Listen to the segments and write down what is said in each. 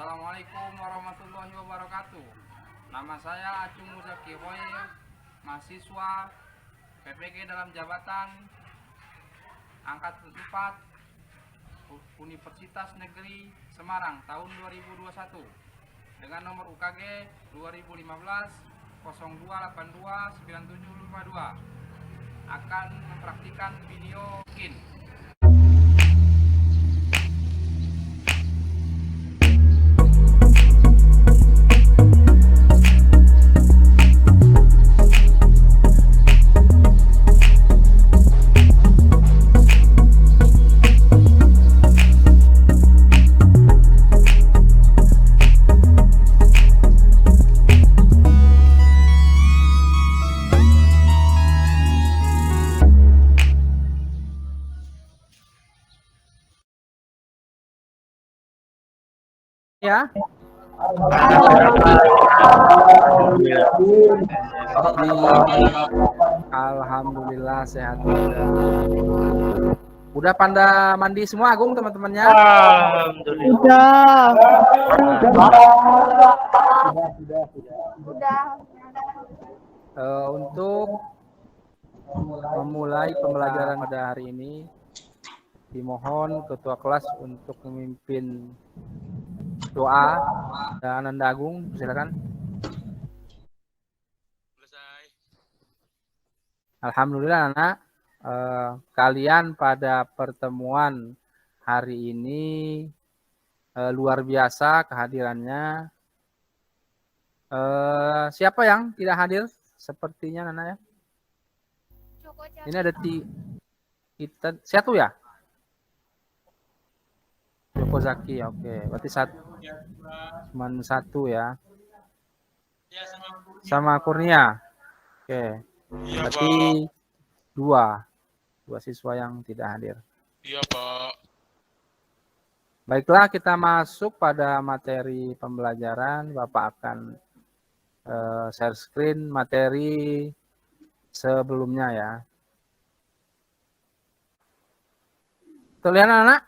Assalamualaikum warahmatullahi wabarakatuh. Nama saya Acung Muzaki Khoir, mahasiswa PPG dalam jabatan Angkatan 4 Universitas Negeri Semarang tahun 2021 dengan nomor UKG 2015 0282 9752 akan mempraktikkan video skin. Ya. Alhamdulillah sehat. Udah pada mandi semua Agung teman-temannya? Alhamdulillah. Untuk memulai pembelajaran pada hari ini, dimohon ketua kelas untuk memimpin doa dan Ananda Agung, silakan. Selesai. Alhamdulillah anak, kalian pada pertemuan hari ini luar biasa kehadirannya. Siapa yang tidak hadir? Sepertinya Nana ya. Ini ada kita satu ya. Joko Zaki, oke. Berarti cuman satu ya. Ya, Sama Kurnia. Oke. Iya, Berarti Pak. dua siswa yang tidak hadir. Iya, Pak. Baiklah, kita masuk pada materi pembelajaran. Bapak akan share screen materi sebelumnya ya. Terlihat anak?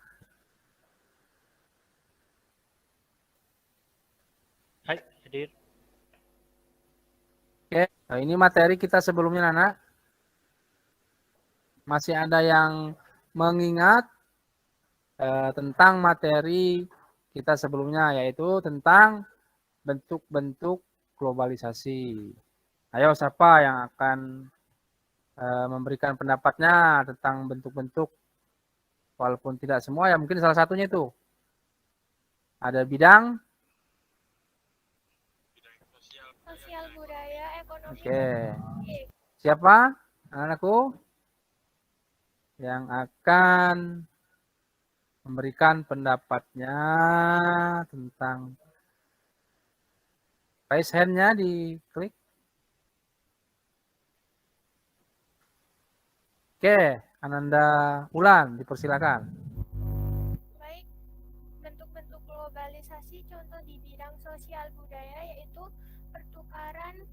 Hai, hadir. Oke, ini materi kita sebelumnya anak. Masih ada yang mengingat tentang materi kita sebelumnya, yaitu tentang bentuk-bentuk globalisasi. Ayo, siapa yang akan memberikan pendapatnya tentang bentuk-bentuk, walaupun tidak semua ya, mungkin salah satunya itu. Ada bidang sosial, budaya, ekonomi. Oke. Siapa anak-anakku yang akan memberikan pendapatnya tentang raise hand-nya diklik. Oke, Ananda Ulan, dipersilakan. Baik, bentuk-bentuk globalisasi contoh di bidang sosial budaya yaitu pertukaran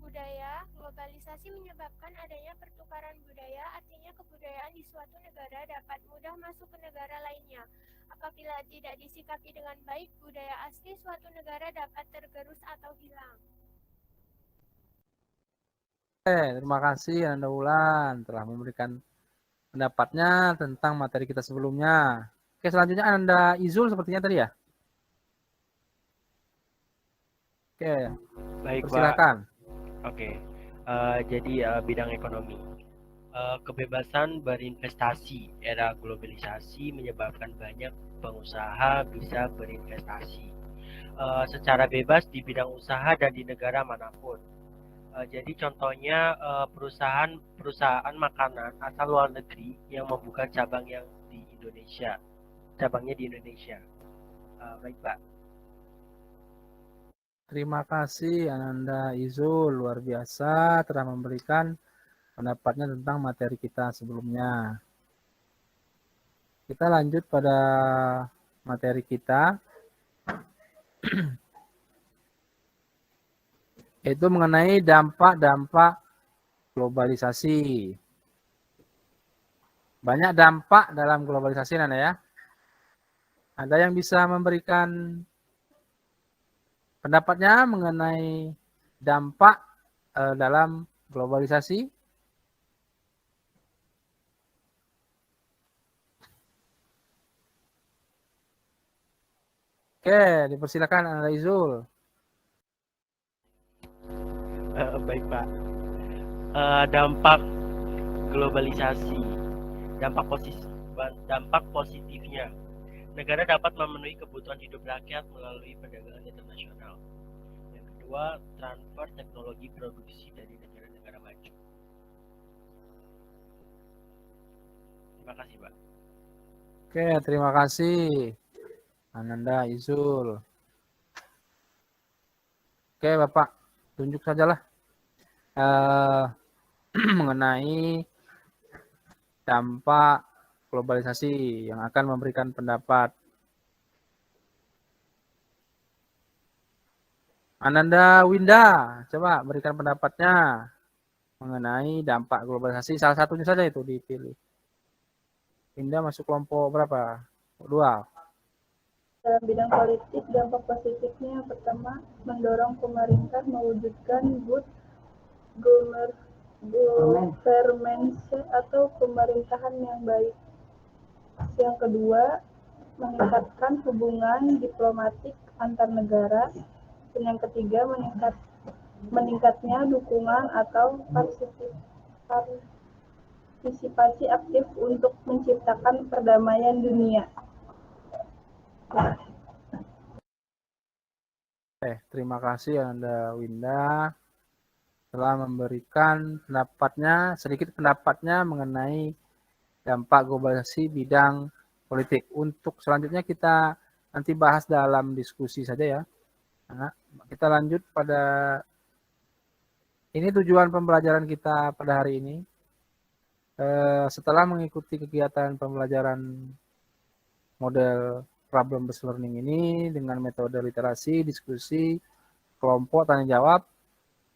budaya. Globalisasi menyebabkan adanya pertukaran budaya, artinya kebudayaan di suatu negara dapat mudah masuk ke negara lainnya. Apabila tidak disikapi dengan baik, budaya asli suatu negara dapat tergerus atau hilang. Terima kasih Ananda Ulan telah memberikan pendapatnya tentang materi kita sebelumnya. Oke, selanjutnya Ananda Izul sepertinya tadi ya. Oke, Baik, silakan. Pak. Oke. Jadi bidang ekonomi. Kebebasan berinvestasi. Era globalisasi menyebabkan banyak pengusaha bisa berinvestasi secara bebas di bidang usaha dan di negara manapun. Jadi contohnya perusahaan makanan asal luar negeri yang membuka cabangnya di Indonesia. Baik, Pak. Terima kasih Ananda Izul, luar biasa telah memberikan pendapatnya tentang materi kita sebelumnya. Kita lanjut pada materi kita, yaitu mengenai dampak-dampak globalisasi. Banyak dampak dalam globalisasi, Nana ya. Ada yang bisa memberikan pendapatnya mengenai dampak dalam globalisasi. Oke, dipersilakan Anda Izul. Baik Pak. Dampak globalisasi, dampak positifnya. Negara dapat memenuhi kebutuhan hidup rakyat melalui perdagangan internasional. Yang kedua, transfer teknologi produksi dari negara-negara maju. Terima kasih, Pak. Oke, terima kasih Ananda Izul. Oke, Bapak, tunjuk sajalah mengenai dampak globalisasi yang akan memberikan pendapat. Ananda Winda, coba berikan pendapatnya mengenai dampak globalisasi. Salah satunya saja itu dipilih. Winda masuk kelompok berapa? 2. Dalam bidang politik, dampak positifnya yang pertama, mendorong pemerintah mewujudkan good governance atau pemerintahan yang baik. Yang kedua, meningkatkan hubungan diplomatik antar negara. Dan yang ketiga, meningkatnya dukungan atau partisipasi aktif untuk menciptakan perdamaian dunia. Terima kasih Anda Winda telah memberikan sedikit pendapatnya mengenai dampak globalisasi bidang politik. Untuk selanjutnya kita nanti bahas dalam diskusi saja ya. Nah, kita lanjut pada ini tujuan pembelajaran kita pada hari ini. Setelah mengikuti kegiatan pembelajaran model problem-based learning ini dengan metode literasi, diskusi, kelompok, tanya jawab,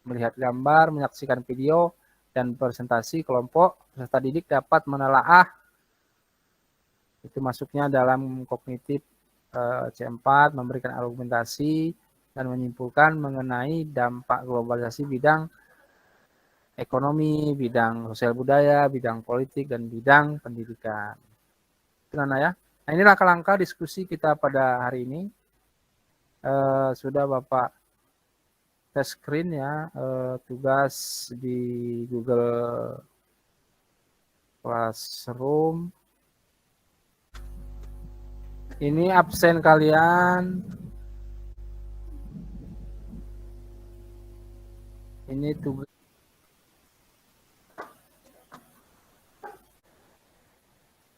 melihat gambar, menyaksikan video, dan presentasi kelompok, peserta didik dapat menelaah itu masuknya dalam kognitif C4, memberikan argumentasi, dan menyimpulkan mengenai dampak globalisasi bidang ekonomi, bidang sosial budaya, bidang politik, dan bidang pendidikan. Itu Nana ya. Nah, ini langkah-langkah diskusi kita pada hari ini. Sudah Bapak tes screen ya, tugas di Google Classroom. Ini absen kalian. Ini tugas.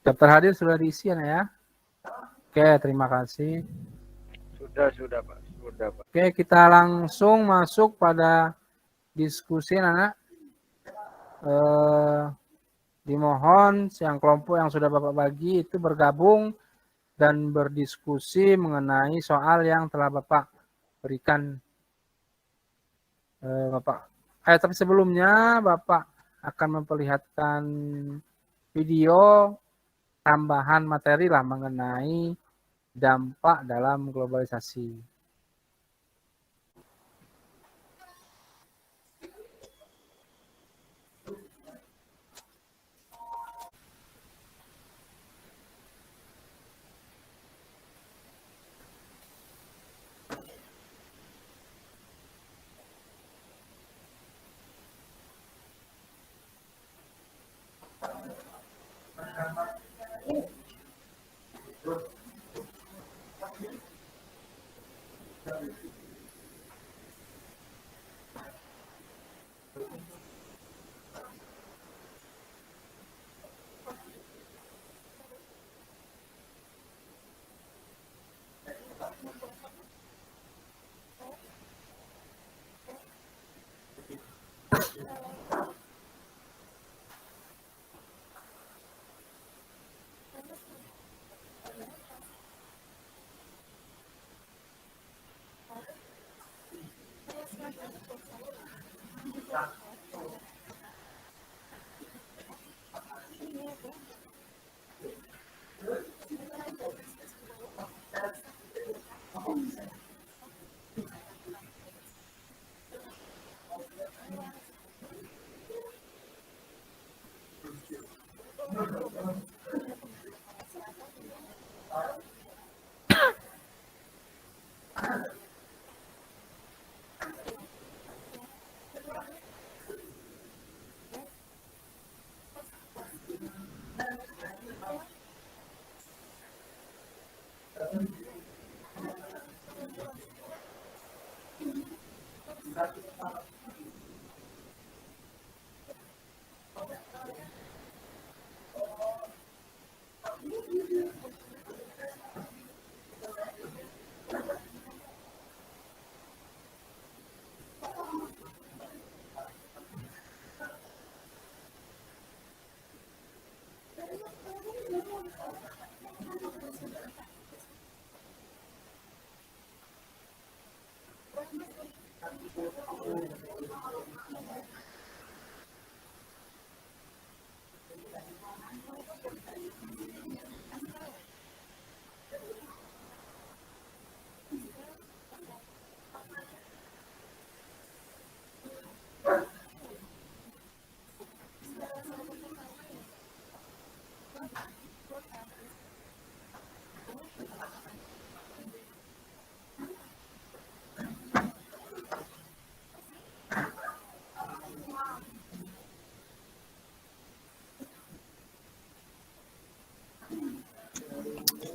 Daftar hadir sudah diisi ya? Oke, terima kasih. Sudah Pak. Oke, kita langsung masuk pada diskusi anak. Dimohon yang kelompok yang sudah Bapak bagi itu bergabung dan berdiskusi mengenai soal yang telah Bapak berikan. Tapi sebelumnya Bapak akan memperlihatkan video tambahan materi lah mengenai dampak dalam globalisasi.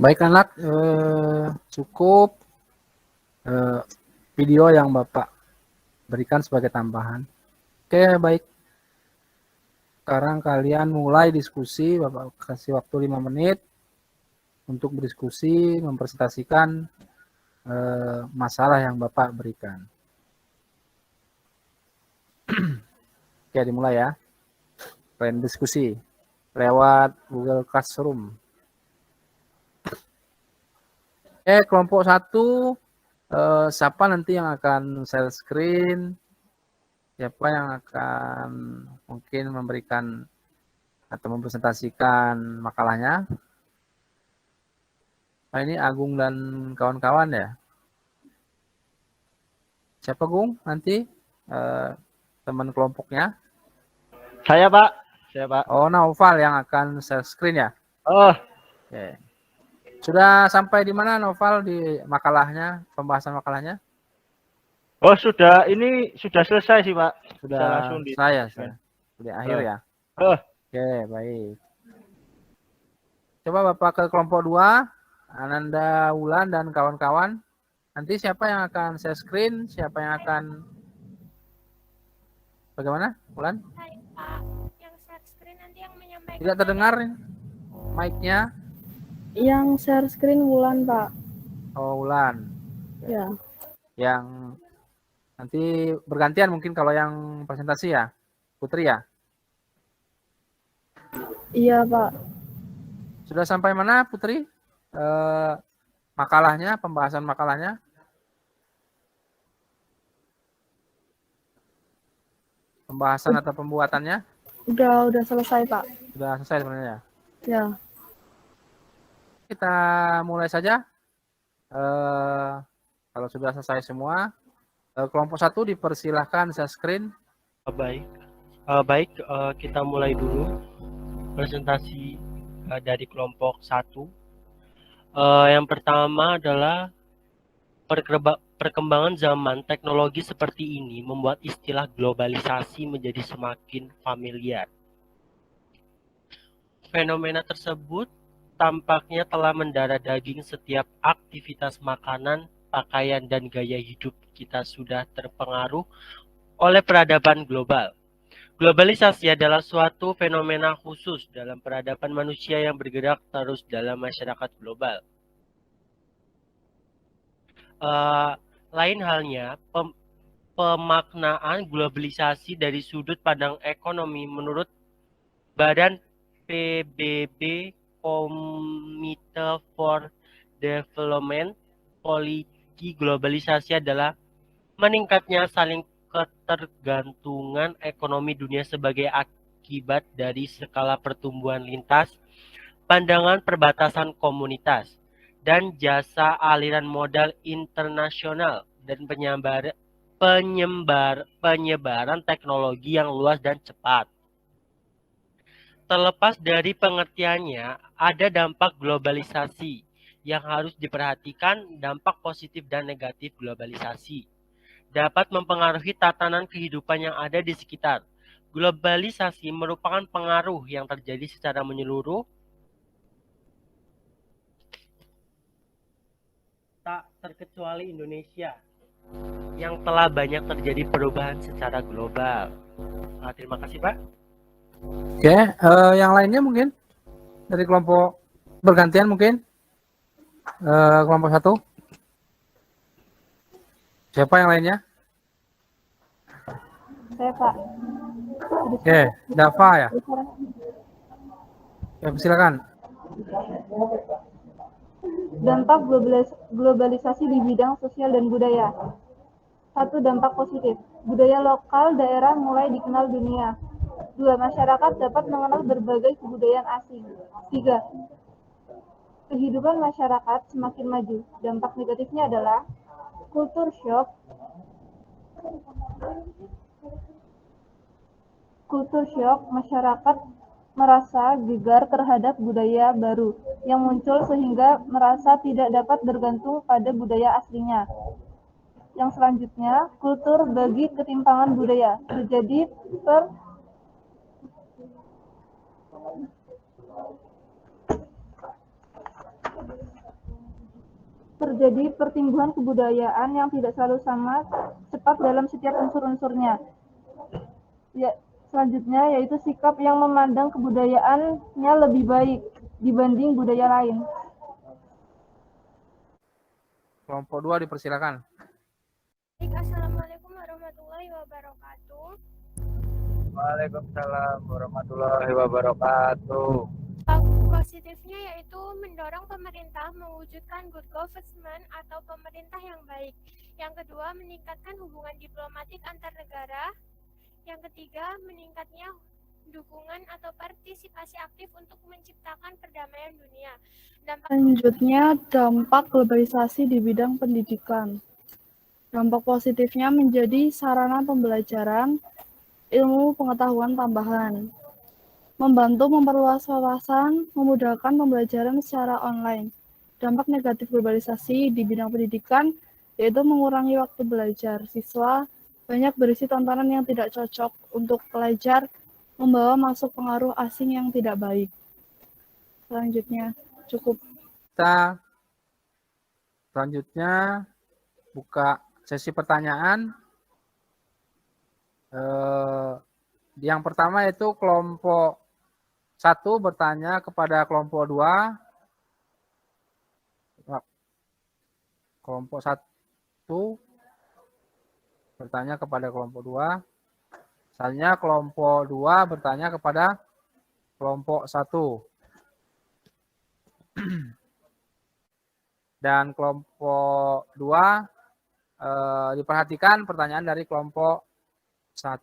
Baik anak, cukup video yang Bapak berikan sebagai tambahan. Oke, baik. Sekarang kalian mulai diskusi, Bapak kasih waktu 5 menit untuk berdiskusi, mempresentasikan masalah yang Bapak berikan. Oke, dimulai ya. Kalian diskusi lewat Google Classroom. Kelompok 1, siapa nanti yang akan share screen? Siapa yang akan mungkin memberikan atau mempresentasikan makalahnya? Nah, ini Agung dan kawan-kawan ya. Siapa Gung nanti teman kelompoknya? Saya Pak. Oh, Naufal yang akan share screen ya? Oh, Oke. Sudah sampai di mana Naufal di makalahnya, pembahasan makalahnya? oh sudah, ini sudah selesai sih Pak. Sudah langsung di saya. Di akhir ya. Oke, baik. Coba Bapak ke kelompok 2, Ananda Wulan dan kawan-kawan. Nanti siapa yang akan share screen, siapa yang akan bagaimana? Wulan? Saya Pak, yang share screen nanti yang menyampaikan. Tidak terdengar mic-nya. Yang share screen Wulan, Pak. Oh, Wulan. Ya. Yang nanti bergantian mungkin kalau yang presentasi ya. Putri ya? Iya, Pak. Sudah sampai mana Putri? Makalahnya, pembahasan makalahnya? Pembahasan atau pembuatannya? Udah selesai, Pak. Sudah selesai sebenarnya. Ya. Kita mulai saja. Kalau sudah selesai semua, kelompok 1 dipersilahkan share screen. Baik, kita mulai dulu presentasi dari kelompok 1. Yang pertama adalah perkembangan zaman teknologi seperti ini membuat istilah globalisasi menjadi semakin familiar. Fenomena tersebut tampaknya telah mendarah daging setiap aktivitas makanan, pakaian, dan gaya hidup kita sudah terpengaruh oleh peradaban global. Globalisasi adalah suatu fenomena khusus dalam peradaban manusia yang bergerak terus dalam masyarakat global. Lain halnya, pemaknaan globalisasi dari sudut pandang ekonomi menurut Badan PBB Committee for Development Policy, globalisasi adalah meningkatnya saling ketergantungan ekonomi dunia sebagai akibat dari skala pertumbuhan lintas, pandangan perbatasan komunitas, dan jasa aliran modal internasional dan penyebaran teknologi yang luas dan cepat. Terlepas dari pengertiannya, ada dampak globalisasi yang harus diperhatikan. Dampak positif dan negatif globalisasi dapat mempengaruhi tatanan kehidupan yang ada di sekitar. Globalisasi merupakan pengaruh yang terjadi secara menyeluruh, tak terkecuali Indonesia, yang telah banyak terjadi perubahan secara global. Terima kasih, Pak. Oke, yang lainnya mungkin dari kelompok bergantian mungkin kelompok 1. Siapa yang lainnya? Saya, Pak. Oke, Dava ya. Ya, silakan. Dampak globalisasi di bidang sosial dan budaya. 1. Dampak positif. Budaya lokal daerah mulai dikenal dunia. 2. Masyarakat dapat mengenal berbagai kebudayaan asing. 3. Kehidupan masyarakat semakin maju. Dampak negatifnya adalah kultur shock. Masyarakat merasa gegar terhadap budaya baru yang muncul sehingga merasa tidak dapat bergantung pada budaya aslinya. Yang selanjutnya, kultur bagi ketimpangan budaya. Terjadi pertumbuhan kebudayaan yang tidak selalu sama cepat dalam setiap unsur-unsurnya. Selanjutnya yaitu sikap yang memandang kebudayaannya lebih baik dibanding budaya lain. Kelompok 2 dipersilakan. Assalamualaikum warahmatullahi wabarakatuh. Waalaikumsalam warahmatullahi wabarakatuh. Positifnya yaitu mendorong pemerintah mewujudkan good government atau pemerintah yang baik. Yang kedua, meningkatkan hubungan diplomatik antar negara. Yang ketiga, meningkatnya dukungan atau partisipasi aktif untuk menciptakan perdamaian dunia. Selanjutnya, dampak globalisasi di bidang pendidikan. Dampak positifnya menjadi sarana pembelajaran, ilmu pengetahuan tambahan, membantu memperluas wawasan, memudahkan pembelajaran secara online. Dampak negatif globalisasi di bidang pendidikan yaitu mengurangi waktu belajar. Siswa banyak berisi tontonan yang tidak cocok untuk pelajar, membawa masuk pengaruh asing yang tidak baik. Selanjutnya, cukup. Kita selanjutnya buka sesi pertanyaan. Yang pertama yaitu kelompok 1 bertanya kepada kelompok 2. Kelompok 1 bertanya kepada kelompok 2. Misalnya kelompok 2 bertanya kepada kelompok 1. Dan kelompok 2 diperhatikan pertanyaan dari kelompok 1.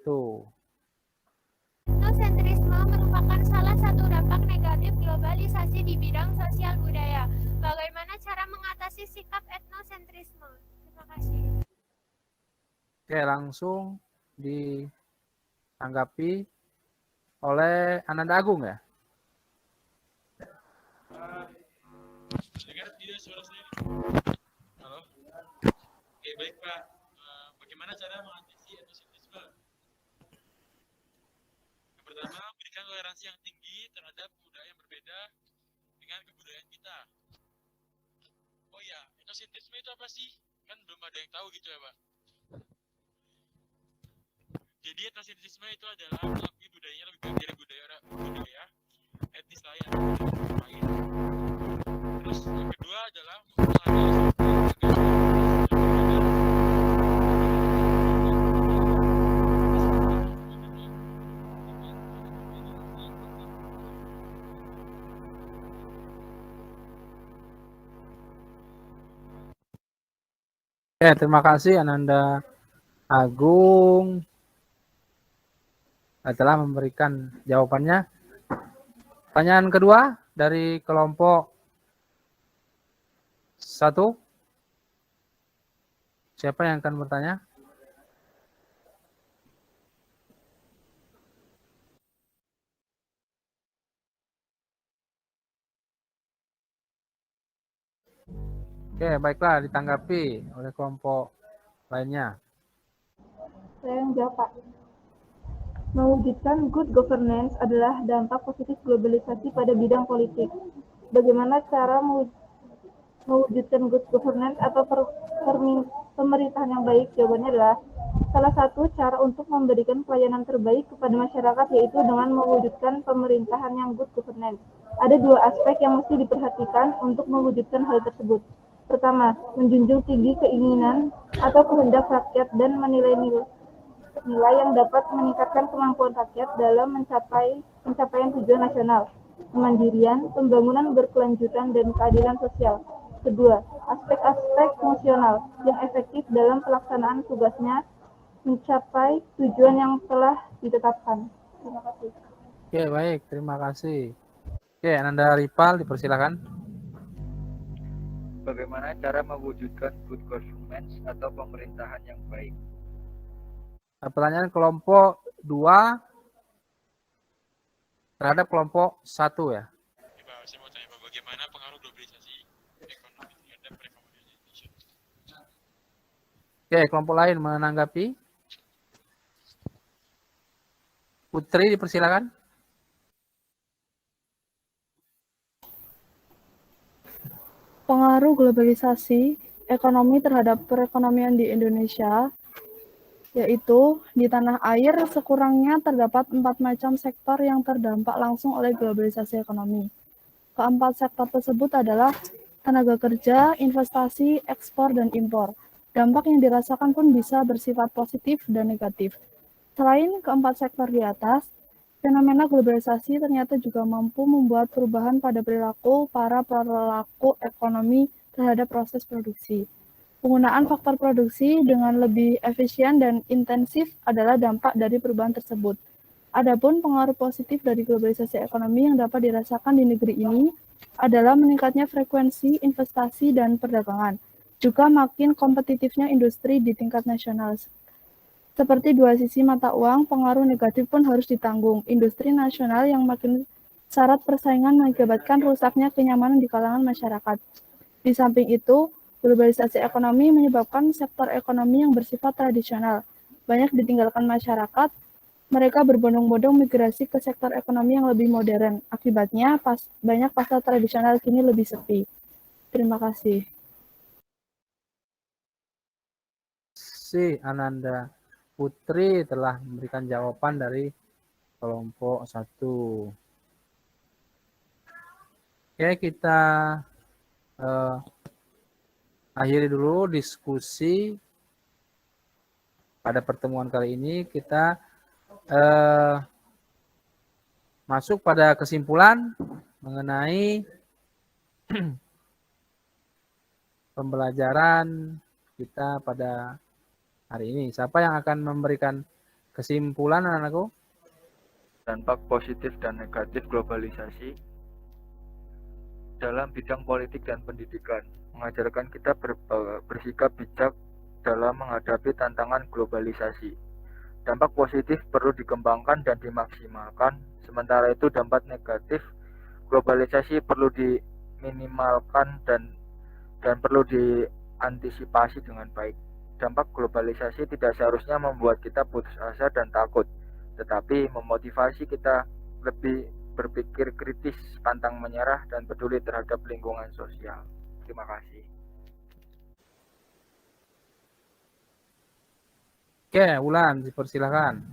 Etnosentrisme merupakan salah satu dampak negatif globalisasi di bidang sosial budaya. Bagaimana cara mengatasi sikap etnosentrisme? Terima kasih. Oke, langsung ditanggapi oleh Ananda Agung ya. Dengar tidak suara saya? Halo? Oke, baik Pak. Bagaimana cara mengatasi etnosentrisme? Yang pertama, berikan toleransi yang tinggi terhadap budaya yang berbeda dengan kebudayaan kita. Oh ya, etnosentrisme itu apa sih? Kan belum ada yang tahu gitu ya Pak. Jadi etnosentrisme itu adalah mengakui budayanya lebih baik dari budaya etnis lain atau budaya lain. Terus yang kedua adalah Terima kasih Ananda Agung telah memberikan jawabannya. Pertanyaan kedua dari kelompok 1. Siapa yang akan bertanya? Oke, baiklah ditanggapi oleh kelompok lainnya. Saya yang jawab, Pak. Mewujudkan good governance adalah dampak positif globalisasi pada bidang politik. Bagaimana cara mewujudkan good governance atau pemerintahan yang baik? Jawabannya adalah salah satu cara untuk memberikan pelayanan terbaik kepada masyarakat yaitu dengan mewujudkan pemerintahan yang good governance. Ada dua aspek yang mesti diperhatikan untuk mewujudkan hal tersebut. Pertama, menjunjung tinggi keinginan atau kehendak rakyat dan menilai nilai yang dapat meningkatkan kemampuan rakyat dalam pencapaian tujuan nasional, kemandirian, pembangunan berkelanjutan, dan keadilan sosial. Kedua, aspek-aspek fungsional yang efektif dalam pelaksanaan tugasnya mencapai tujuan yang telah ditetapkan. Terima kasih. Oke, baik. Terima kasih. Oke, Ananda Ripal, dipersilakan. Bagaimana cara mewujudkan good governance atau pemerintahan yang baik? Pertanyaan kelompok 2 terhadap kelompok 1 ya. Pak, saya mau tanya Pak, bagaimana pengaruh globalisasi ekonomi terhadap perekonomian Indonesia? Oke, kelompok lain menanggapi. Putri, dipersilakan. Pengaruh globalisasi ekonomi terhadap perekonomian di Indonesia, yaitu di tanah air sekurangnya terdapat 4 macam sektor yang terdampak langsung oleh globalisasi ekonomi. Keempat sektor tersebut adalah tenaga kerja, investasi, ekspor, dan impor. Dampak yang dirasakan pun bisa bersifat positif dan negatif. Selain keempat sektor di atas, fenomena globalisasi ternyata juga mampu membuat perubahan pada perilaku para pelaku ekonomi terhadap proses produksi. Penggunaan faktor produksi dengan lebih efisien dan intensif adalah dampak dari perubahan tersebut. Adapun pengaruh positif dari globalisasi ekonomi yang dapat dirasakan di negeri ini adalah meningkatnya frekuensi investasi dan perdagangan, juga makin kompetitifnya industri di tingkat nasional. Seperti dua sisi mata uang, pengaruh negatif pun harus ditanggung. Industri nasional yang makin syarat persaingan mengakibatkan rusaknya kenyamanan di kalangan masyarakat. Di samping itu, globalisasi ekonomi menyebabkan sektor ekonomi yang bersifat tradisional banyak ditinggalkan masyarakat. Mereka berbondong-bondong migrasi ke sektor ekonomi yang lebih modern. Akibatnya, banyak pasar tradisional kini lebih sepi. Terima kasih. Si Ananda Putri telah memberikan jawaban dari kelompok 1. Oke, kita akhiri dulu diskusi pada pertemuan kali ini. Kita masuk pada kesimpulan mengenai pembelajaran kita pada hari ini. Siapa yang akan memberikan kesimpulan, anak-anakku? Dampak positif dan negatif globalisasi dalam bidang politik dan pendidikan mengajarkan kita bersikap bijak dalam menghadapi tantangan globalisasi. Dampak positif perlu dikembangkan dan dimaksimalkan, sementara itu dampak negatif globalisasi perlu diminimalkan dan perlu diantisipasi dengan baik. Dampak globalisasi tidak seharusnya membuat kita putus asa dan takut, tetapi memotivasi kita lebih berpikir kritis, pantang menyerah, dan peduli terhadap lingkungan sosial. Terima kasih. Oke, Ulan, dipersilakan.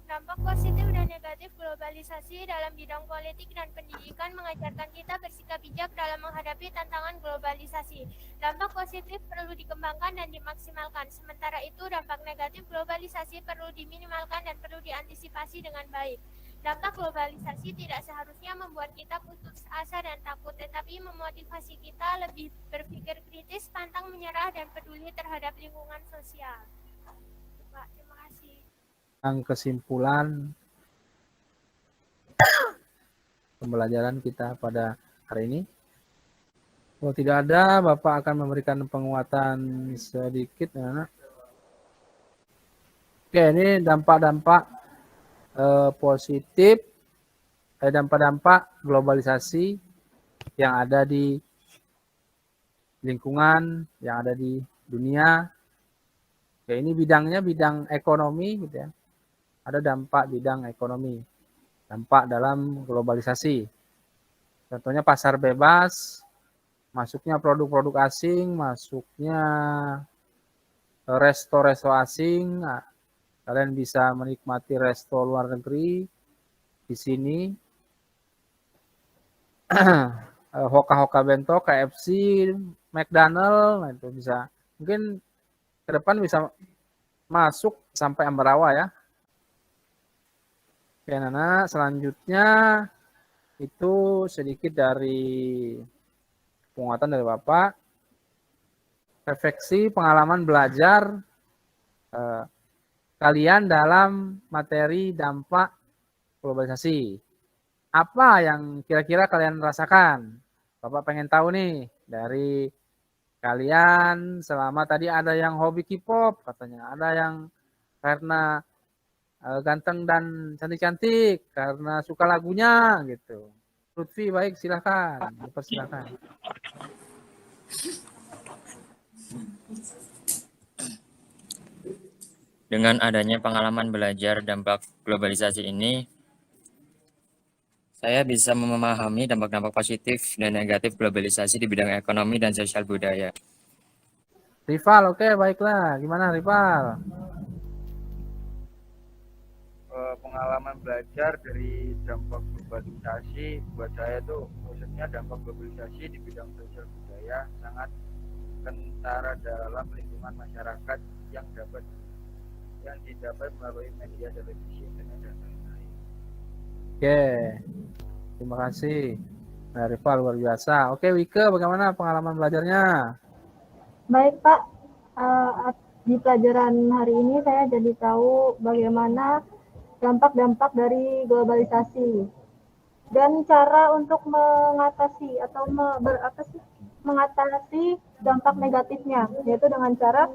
Dampak positif dan negatif globalisasi dalam bidang politik dan pendidikan mengajarkan kita bersikap bijak dalam menghadapi tantangan globalisasi. Dampak positif perlu dikembangkan dan dimaksimalkan, sementara itu dampak negatif globalisasi perlu diminimalkan dan perlu diantisipasi dengan baik. Dampak globalisasi tidak seharusnya membuat kita putus asa dan takut, tetapi memotivasi kita lebih berpikir kritis, pantang menyerah, dan peduli terhadap lingkungan sosial. Pak, terima kasih. Kesimpulan pembelajaran kita pada hari ini. Kalau tidak ada, Bapak akan memberikan penguatan sedikit, anak. Oke, ini dampak-dampak positif, dampak-dampak globalisasi yang ada di lingkungan yang ada di dunia. Ya, ini bidangnya bidang ekonomi gitu ya. Ada dampak bidang ekonomi, dampak dalam globalisasi. Contohnya pasar bebas, masuknya produk-produk asing, masuknya resto-resto asing. Nah, kalian bisa menikmati resto luar negeri di sini. Hoka-hoka bento, KFC, McDonald, nah itu bisa. Mungkin ke depan bisa masuk sampai Ambarawa ya. Oke, Nana, selanjutnya itu sedikit dari penguatan dari Bapak. Refleksi pengalaman belajar kalian dalam materi dampak globalisasi. Apa yang kira-kira kalian rasakan? Bapak pengen tahu nih dari kalian selama tadi ada yang hobi K-pop katanya, ada yang karena ganteng dan cantik-cantik, karena suka lagunya gitu. Lutfi baik, silakan, dipersilakan. Dengan adanya pengalaman belajar dampak globalisasi ini, saya bisa memahami dampak-dampak positif dan negatif globalisasi di bidang ekonomi dan sosial budaya. Rival, oke, baiklah. Gimana Rival? Pengalaman belajar dari dampak globalisasi buat saya tuh, khususnya dampak globalisasi di bidang sosial budaya sangat kentara dalam lingkungan masyarakat yang didapat melalui media, televisi, internet, dan lain-lain. Oke, terima kasih. Nah, Rival luar biasa. Oke, Wike, bagaimana pengalaman belajarnya? Baik Pak, di pelajaran hari ini saya jadi tahu bagaimana dampak-dampak dari globalisasi dan cara untuk mengatasi atau mengatasi dampak negatifnya, yaitu dengan cara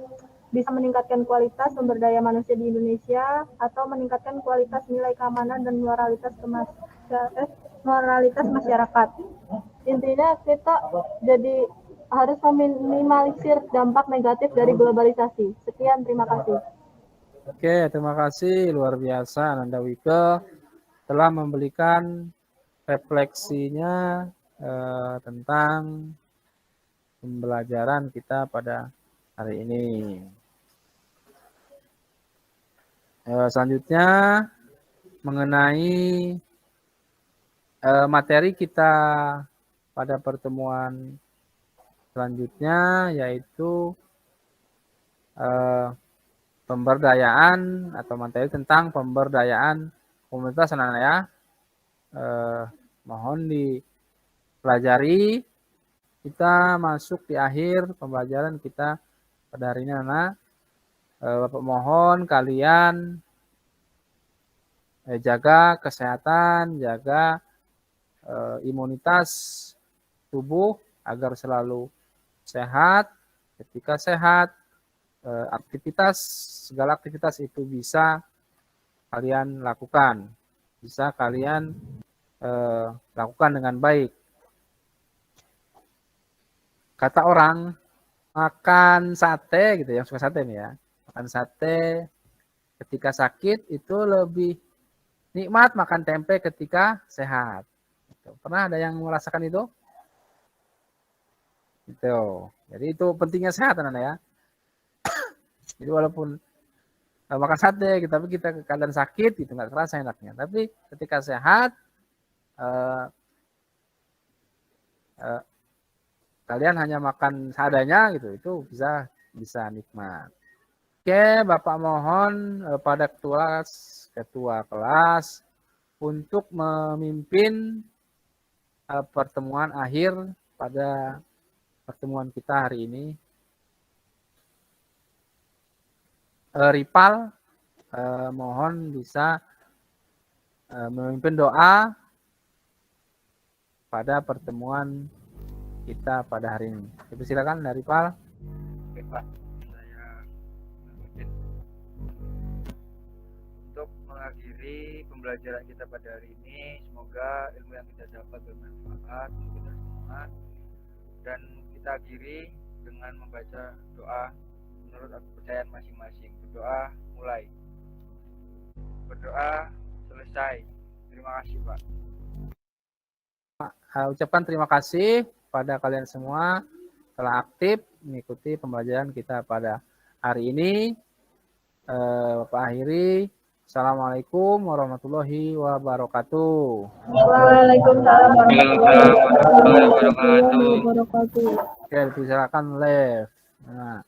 bisa meningkatkan kualitas sumber daya manusia di Indonesia atau meningkatkan kualitas nilai keamanan dan moralitas masyarakat. Intinya kita jadi harus meminimalisir dampak negatif dari globalisasi. Sekian, terima kasih. Oke, terima kasih. Luar biasa Nanda Wike telah memberikan refleksinya tentang pembelajaran kita pada hari ini. Selanjutnya mengenai materi kita pada pertemuan selanjutnya, yaitu pemberdayaan atau materi tentang pemberdayaan komunitas anak-anak ya. Mohon dipelajari. Kita masuk di akhir pembelajaran kita pada hari ini anak. Bapak mohon kalian jaga kesehatan, jaga imunitas tubuh agar selalu sehat. Ketika sehat, segala aktivitas itu bisa kalian lakukan, bisa kalian lakukan dengan baik. Kata orang makan sate gitu, yang suka sate nih ya, makan sate ketika sakit itu lebih nikmat makan tempe ketika sehat. Pernah ada yang merasakan itu? Gitu. Jadi itu pentingnya sehat anak-anak ya. Jadi walaupun makan sate, tapi kita keadaan sakit, gitu nggak kerasa enaknya. Tapi ketika sehat, kalian hanya makan seadanya, gitu, itu bisa nikmat. Oke, Bapak mohon pada ketua kelas untuk memimpin pertemuan akhir pada pertemuan kita hari ini. Ripal, mohon bisa memimpin doa pada pertemuan kita pada hari ini. Silakan dari Ripal. Oke Pak, saya memimpin untuk mengakhiri pembelajaran kita pada hari ini. Semoga ilmu yang kita dapat bermanfaat untuk kita semua, dan kita kita akhiri dengan membaca doa menurut kepercayaan masing-masing. Berdoa mulai. Berdoa selesai. Terima kasih, Pak. Ucapan terima kasih pada kalian semua telah aktif mengikuti pembelajaran kita pada hari ini. Bapak akhiri. Assalamualaikum warahmatullahi wabarakatuh. Waalaikumsalam warahmatullahi wabarakatuh. Oke, dipersilakan live. Nah.